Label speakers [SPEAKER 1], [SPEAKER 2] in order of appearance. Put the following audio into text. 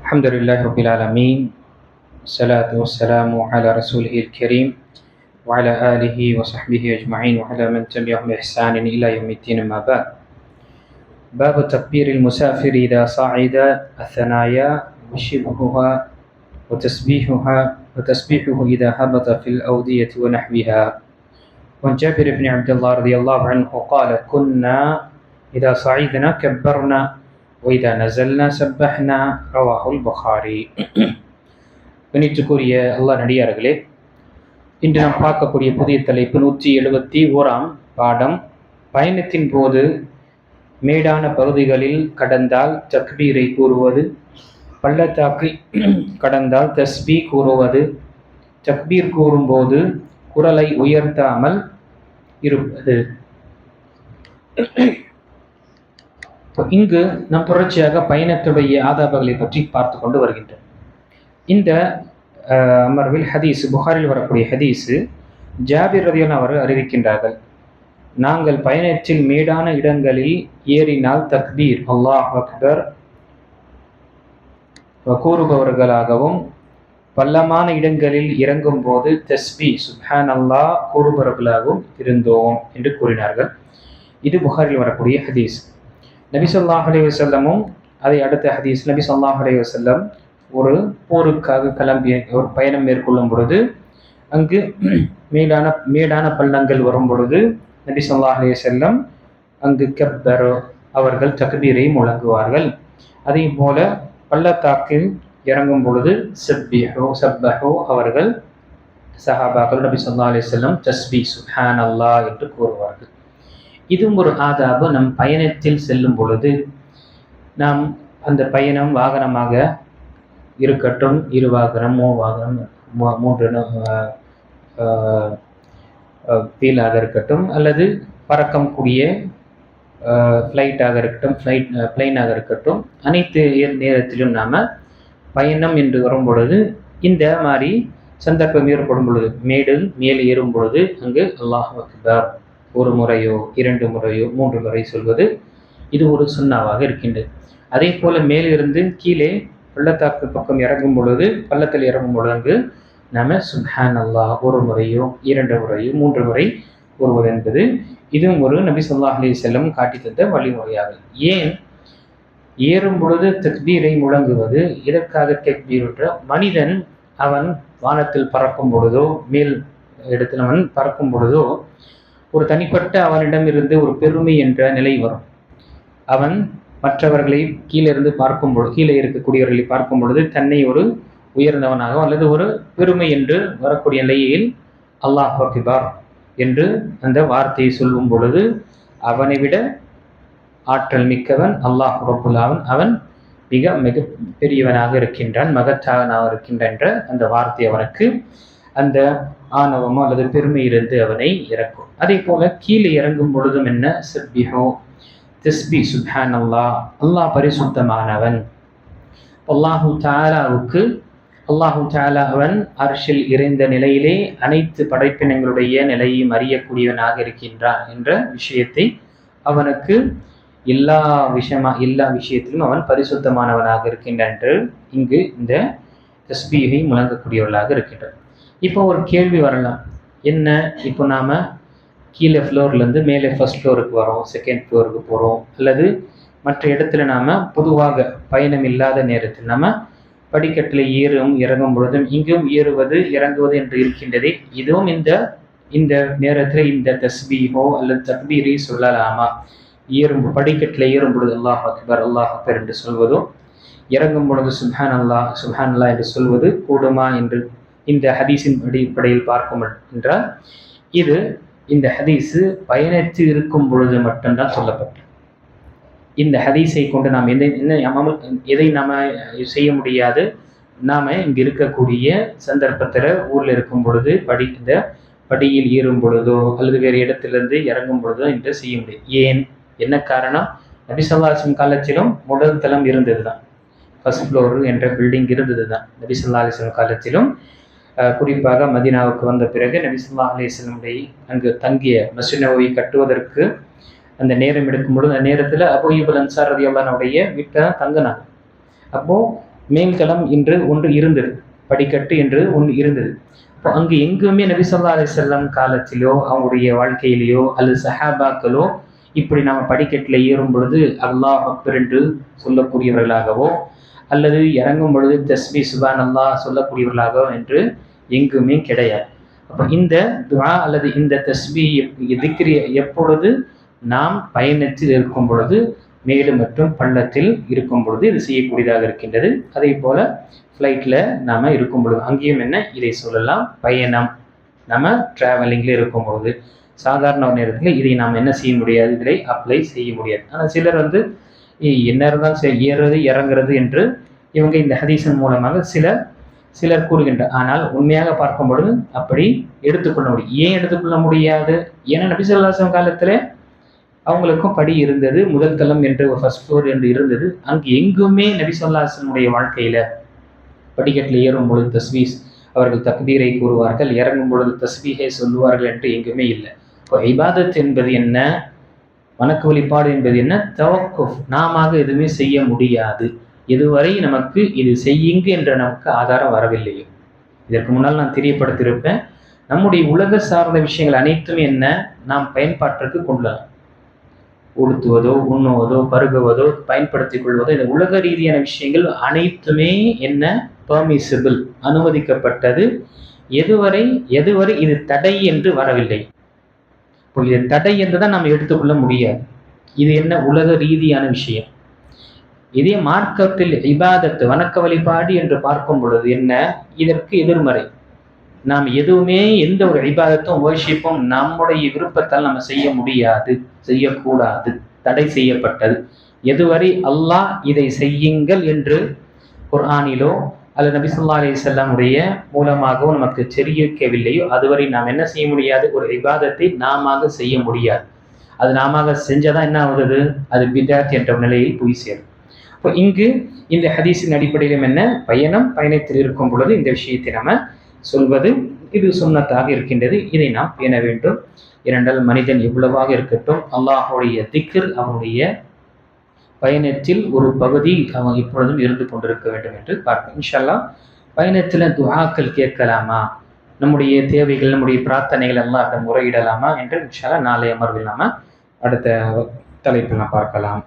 [SPEAKER 1] الحمد لله رب العالمين، الصلاة والسلام على رسوله الكريم وعلى آله وصحبه أجمعين وعلى من تبعهم بإحسان إلى يوم الدين. ما بعد. باب تكبير المسافر إذا صعد الثنايا وشبهها وتسبيحه إذا هبط في الأودية ونحوها. وعن جابر بن عبد الله رضي الله عنه قال: كنا إذا صعدنا كبرنا وإذا نزلنا سبحنا. رواه البخاري. கணித்துக்குரிய அல்லாஹ் நடிகார்களே, இன்று நாம் பார்க்கக்கூடிய புதிய தலைப்பு 171 பாடம். பயணத்தின் போது மேடான பகுதிகளில் கடந்தால் தக்பீரை கூறுவது, பள்ளத்தாக்கை கடந்தால் தஸ்பீ கூறுவது, தக்பீர் கூறும்போது குரலை உயர்த்தாமல் இருப்பது. இங்கு நாம் தொடர்ச்சியாக பயணத்துடைய ஆதாபங்களை பற்றி பார்த்து கொண்டு வருகின்றோம். இந்த அமர்வில் ஹதீஸ், புகாரில் வரக்கூடிய ஹதீஸ், ஜாபிர் ரலியல்லாஹு அவர் அறிவிக்கின்றார்கள், நாங்கள் பயணத்தில் மேடான இடங்களில் ஏறினால் தக்பீர் அல்லாஹ் அக்பர் கூறுபவர்களாகவும், பள்ளமான இடங்களில் இறங்கும் போது தஸ்பீ சுப்ஹான் அல்லாஹ் கூறுபவர்களாகவும் இருந்தோம் என்று கூறினார்கள். இது புகாரில் வரக்கூடிய ஹதீஸ். நபி ஸல்லல்லாஹு அலைஹி வஸல்லமும் அதை அடுத்த ஹதீஸ், நபி ஸல்லல்லாஹு அலைஹி வஸல்லம் ஒரு போருக்காக கிளம்பிய ஒரு பயணம் மேற்கொள்ளும் பொழுது அங்கு மேடான பள்ளங்கள் வரும் பொழுது நபி ஸல்லல்லாஹு அலைஹி வஸல்லம் அங்கு கப்பர் அவர்கள் தக்பீரை முழங்குவார்கள். அதே போல பள்ளத்தாக்கில் இறங்கும் பொழுது சப்பஹு அவர்கள் சஹாபாக்கள் நபி ஸல்லல்லாஹு அலைஹி வஸல்லம் தஸ்பீ சுப்ஹான் அல்லாஹ் என்று கூறுவார்கள். இதுவும் ஒரு ஆதாபு. நம் பயணத்தில் செல்லும் பொழுது நாம் அந்த பயணம் வாகனமாக இருக்கட்டும், இரு வாகனம், மூன்று வீலாக இருக்கட்டும், அல்லது பறக்கக்கூடிய ஃப்ளைட்டாக இருக்கட்டும், பிளைனாக இருக்கட்டும், அனைத்து நேரத்திலும் நாம் பயணம் என்று வரும் பொழுது இந்த மாதிரி சந்தர்ப்பம் ஏற்படும் பொழுது மேலே ஏறும் பொழுது அங்கு அல்லாஹ் அக்பர் ஒரு முறையோ 2 முறையோ 3 முறை சொல்வது இது ஒரு சுன்னாவாக இருக்கின்றது. அதே போல மேலிருந்து கீழே பள்ளத்தாக்கு பக்கம் இறங்கும் பொழுது, பள்ளத்தில் இறங்கும் பொழுது அங்கு நாம சுப்ஹான் அல்லாஹ் ஒரு முறையோ 2 முறையோ 3 முறை கூறுவது என்பது இதுவும் ஒரு நபி ஸல்லல்லாஹு அலைஹி வஸல்லம் காட்டி தந்த வழிமுறையாகும். ஏன் ஏறும் பொழுது தக்பீரை முழங்குவது? இதற்காக தக்பீர் என்ற மனிதன் அவன் வானத்தில் பறக்கும் பொழுதோ, மேல் இடத்தில் அவன் பறக்கும் பொழுதோ ஒரு தனிப்பட்ட அவனிடமிருந்து ஒரு பெருமை என்ற நிலை வரும். அவன் மற்றவர்களை கீழே இருக்கக்கூடியவர்களை பார்க்கும் பொழுது தன்னை ஒரு உயர்ந்தவனாக அல்லது ஒரு பெருமை என்று வரக்கூடிய நிலையில் அல்லாஹ் அக்பர் என்று அந்த வார்த்தையை சொல்லும் பொழுது அவனை விட ஆற்றல் மிக்கவன் அல்லாஹ் ரப்புல் ஆலமீன், அவன் மிக பெரியவனாக இருக்கின்றான், மகத்தாவனாக இருக்கின்றான் என்ற அந்த வார்த்தை அவனுக்கு அந்த ஆணவமோ அல்லது பெருமை இருந்து அவனை இறக்கும். அதே போல கீழே இறங்கும் பொழுதும் என்ன? சப்பிஹோ தஸ்பீ சுப்ஹான் அல்லாஹ், அல்லாஹ் பரிசுத்தமானவன். அல்லாஹு தஆலா அவன் அர்ஷில் இறைந்த நிலையிலே அனைத்து படைப்பினங்களுடைய நிலையையும் அறியக்கூடியவனாக இருக்கின்றான் என்ற விஷயத்தை அவனுக்கு எல்லா விஷயத்திலும் அவன் பரிசுத்தமானவனாக இருக்கின்றான் என்று இங்கு இந்த தஸ்பீஹை முழங்கக்கூடியவர்களாக இருக்கின்றான். இப்போ ஒரு கேள்வி வரலாம், என்ன? இப்போ நாம் கீழே ஃப்ளோர்லேருந்து மேலே ஃபர்ஸ்ட் ஃப்ளோருக்கு வரோம், செகண்ட் ஃப்ளோருக்கு போகிறோம், அல்லது மற்ற இடத்துல நாம் பொதுவாக பயணம் இல்லாத நேரத்தில் நாம் படிக்கட்டில் இறங்கும் பொழுதும் இங்கும் ஏறுவது இறங்குவது என்று இருக்கின்றதே, இதுவும் இந்த நேரத்தில் இந்த தஸ்பீஹோ அல்லது தக்பீரை சொல்லலாமா? படிக்கட்டில் ஏறும் பொழுது அல்லாஹ் அக்பர் அல்லாஹ் அக்பர் என்று சொல்வதோ, இறங்கும் பொழுது சுப்ஹான் அல்லாஹ் என்று சொல்வது கூடுமா என்று இந்த ஹதீஸின் அடிப்படையில் பார்க்கும் என்றால், இது இந்த ஹதீஸு பயணத்தில் இருக்கும் பொழுது மட்டும்தான் சொல்லப்பட்டது. இந்த ஹதீஸை கொண்டு நாம் எதை நாம் செய்ய முடியாது. நாம் இங்கு இருக்கக்கூடிய சந்தர்ப்பத்தில் ஊரில் இருக்கும் பொழுது இந்த படியில் ஏறும் பொழுதோ அல்லது வேறு இடத்திலிருந்து இறங்கும் பொழுதோ என்று செய்ய முடியும். ஏன்? என்ன காரணம்? நபி ஸல்லல்லாஹு அலைஹி வஸல்லம் காலத்திலும் முதல் தளம் இருந்தது தான், ஃபர்ஸ்ட் ஃப்ளோர் என்ற பில்டிங் இருந்தது தான். நபி ஸல்லல்லாஹு அலைஹி வஸல்லம் காலத்திலும் குறிப்பாக மதீனாவுக்கு வந்த பிறகு நபி ஸல்லல்லாஹு அலைஹி வஸல்லம் அங்கு தங்கிய மஸ்ஜித் நபவி கட்டுவதற்கு அந்த நேரம் எடுக்கும்பொழுது அந்த நேரத்தில் அபூ அய்யூப் அல் அன்சாரி ரலியல்லாஹு அன்ஹுடைய வீட்டில் தான் தங்கினாங்க. அப்போது மேல்தளம் என்று ஒன்று இருந்தது, படிக்கட்டு என்று ஒன்று இருந்தது. இப்போ அங்கு எங்குமே நபி ஸல்லல்லாஹு அலைஹி வஸல்லம் காலத்திலோ அவங்களுடைய வாழ்க்கையிலேயோ அல்லது சஹாபாக்களோ இப்படி நம்ம படிக்கட்டில் ஏறும் பொழுது அல்லாஹ் அக்பர் என்று சொல்லக்கூடியவர்களாகவோ அல்லது இறங்கும் பொழுது தஸ்பீ சுபான் அல்லாஹ் சொல்லக்கூடியவர்களாகவோ என்று எங்குமே கிடையாது. அப்போ இந்த துஆ அல்லது இந்த தஸ்பீ திக்ரி எப்பொழுது நாம் பயணத்தில் இருக்கும் பொழுது, மேடு மற்றும் பள்ளத்தில் இருக்கும் பொழுது இது செய்யக்கூடியதாக இருக்கின்றது. அதே போல ஃப்ளைட்டில் நாம் இருக்கும் பொழுது அங்கேயும் என்ன இதை சொல்லலாம். பயணம் நம்ம ட்ராவலிங்கில் இருக்கும் பொழுது சாதாரண நேரத்தில் இதை நாம் என்ன செய்ய முடியாது, இதை அப்ளை செய்ய முடியாது. ஆனால் சிலர் என்ன இருந்தாலும் சரி ஏறுறது இறங்குறது என்று இவங்க இந்த ஹதீஸின் மூலமாக சிலர் கூறுகின்றனர். ஆனால் உண்மையாக பார்க்கும் பொழுது அப்படி எடுத்துக்கொள்ள முடியும். ஏன் எடுத்துக்கொள்ள முடியாது? ஏன்னா நபி ஸல்லல்லாஹு அலைஹி வஸல்லம் காலத்தில் அவங்களுக்கும் படி இருந்தது, முதல் தளம் என்று ஃபர்ஸ்ட் ஃப்ளோர் என்று இருந்தது. அங்கு எங்குமே நபி ஸல்லல்லாஹு அலைஹி வஸல்லம் வாழ்க்கையில் படிக்கட்டில் ஏறும் பொழுது தஸ்பீஸ் அவர்கள் தக்பீரை கூறுவார்கள், இறங்கும் பொழுது தஸ்பீஹை சொல்லுவார்கள் என்று எங்குமே இல்லை. இப்போ இபாதத் என்பது என்ன, வணக்க வழிபாடு என்பது என்ன, தவக்குஃப் நாம எதுவுமே செய்ய முடியாது. எதுவரை நமக்கு இது செய்யுங்க என்ற நமக்கு ஆதாரம் வரவில்லையோ. இதற்கு முன்னால் நான் தெரியப்படுத்தியிருப்பேன், நம்முடைய உலக சார்ந்த விஷயங்கள் அனைத்துமே என்ன நாம் பயன்பாட்டிற்கு கொள்ளலாம். உடுத்துவதோ உண்ணுவதோ பருகுவதோ பயன்படுத்திக் கொள்வதோ இந்த உலக ரீதியான விஷயங்கள் அனைத்துமே என்ன பெர்மிசிபிள் அனுமதிக்கப்பட்டது. எதுவரை இது தடை என்று வரவில்லை. இப்போ இது தடை என்று தான் நாம் எடுத்துக்கொள்ள முடியாது. இது என்ன உலக ரீதியான விஷயம். இதே மார்க்கத்தில் இபாதத்து வணக்க வழிபாடு என்று பார்க்கும் பொழுது என்ன இதற்கு எதிர்மறை. நாம் எதுவுமே எந்த ஒரு இபாதத்தும் வர்ஷிப்பும் நம்முடைய விருப்பத்தால் நம்ம செய்ய முடியாது, செய்யக்கூடாது, தடை செய்யப்பட்டது. எதுவரை அல்லாஹ் இதை செய்யுங்கள் என்று குர்ஆனிலோ அல்லது நபி ஸல்லல்லாஹு அலைஹி வஸல்லம் உடைய மூலமாகவோ நமக்கு தெரிவிக்கவில்லையோ அதுவரை நாம் என்ன செய்ய முடியாது, ஒரு இபாதத்தை நாம செய்ய முடியாது. அது நாம செஞ்சதான் என்ன ஆகுது, அது பித்அத் என்ற நிலையில் போய் சேரும். இப்போ இங்கு இந்த ஹதீஸின் அடிப்படையிலும் என்ன பயணத்தில் இருக்கும் பொழுது இந்த விஷயத்தை நம்ம சொல்வது இது சுன்னத்தாக இருக்கின்றது. இதை நாம் பேண வேண்டும். இரண்டால் மனிதன் எவ்வளவாக இருக்கட்டும் அல்லாஹுடைய திக்ர் அவனுடைய பயணத்தில் ஒரு பகுதி அவன் எப்பொழுதும் இருந்து கொண்டிருக்க வேண்டும் என்று பார்ப்போம். இன்ஷா அல்லாஹ் பயணத்தில் துஆக்கள் கேட்கலாமா, நம்முடைய தேவைகள் நம்முடைய பிரார்த்தனைகள் எல்லாம் முறையிடலாமா என்று இன்ஷா அல்லாஹ் நாளை அமர்வில் நாம அடுத்த தலைப்பில் நாம் பார்க்கலாம்.